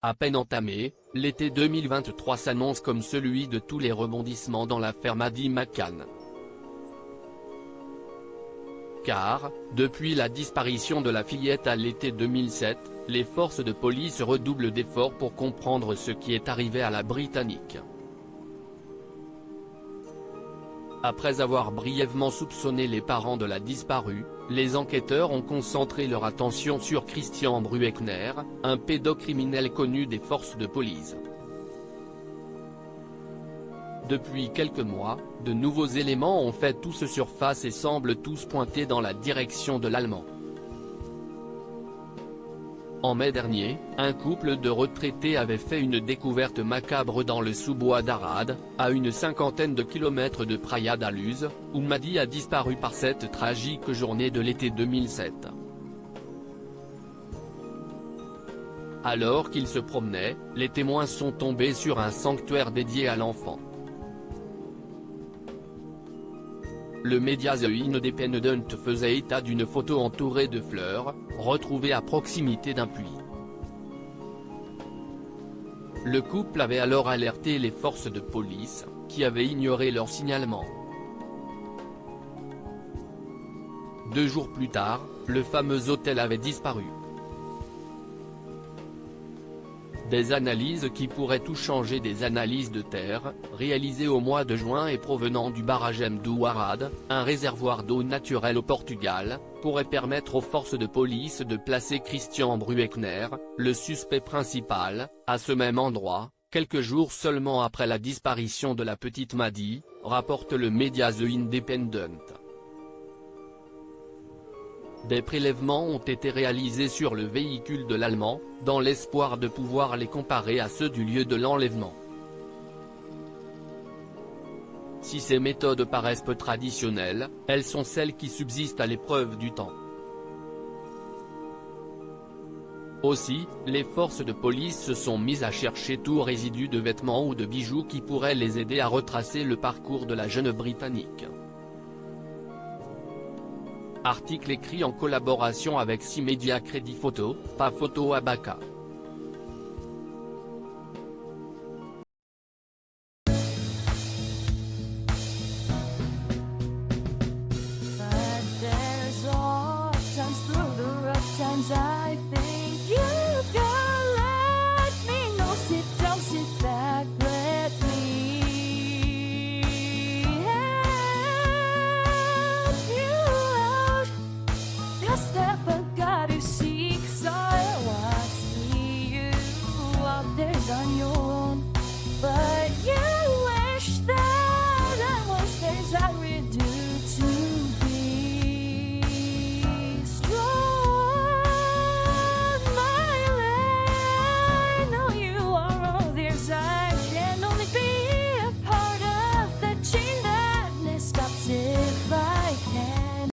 À peine entamé, l'été 2023 s'annonce comme celui de tous les rebondissements dans l'affaire Maddie McCann. Car, depuis la disparition de la fillette à l'été 2007, les forces de police redoublent d'efforts pour comprendre ce qui est arrivé à la Britannique. Après avoir brièvement soupçonné les parents de la disparue, les enquêteurs ont concentré leur attention sur Christian Brueckner, un pédocriminel connu des forces de police. Depuis quelques mois, de nouveaux éléments ont fait tous surface et semblent tous pointer dans la direction de l'Allemand. En mai dernier, un couple de retraités avait fait une découverte macabre dans le sous-bois d'Arad, à une cinquantaine de kilomètres de Praia da Luz, où Maddie a disparu par cette tragique journée de l'été 2007. Alors qu'ils se promenaient, les témoins sont tombés sur un sanctuaire dédié à l'enfant. Le média The Independent faisait état d'une photo entourée de fleurs, retrouvée à proximité d'un puits. Le couple avait alors alerté les forces de police, qui avaient ignoré leur signalement. 2 jours plus tard, le fameux hôtel avait disparu. Des analyses qui pourraient tout changer. Des analyses de terre, réalisées au mois de juin et provenant du barrage M do Arad, un réservoir d'eau naturelle au Portugal, pourraient permettre aux forces de police de placer Christian Brueckner, le suspect principal, à ce même endroit, quelques jours seulement après la disparition de la petite Maddie, rapporte le média The Independent. Des prélèvements ont été réalisés sur le véhicule de l'Allemand, dans l'espoir de pouvoir les comparer à ceux du lieu de l'enlèvement. Si ces méthodes paraissent peu traditionnelles, elles sont celles qui subsistent à l'épreuve du temps. Aussi, les forces de police se sont mises à chercher tout résidu de vêtements ou de bijoux qui pourrait les aider à retracer le parcours de la jeune Britannique. Article écrit en collaboration avec 6 médias Crédit Photo, pas photo Abaca.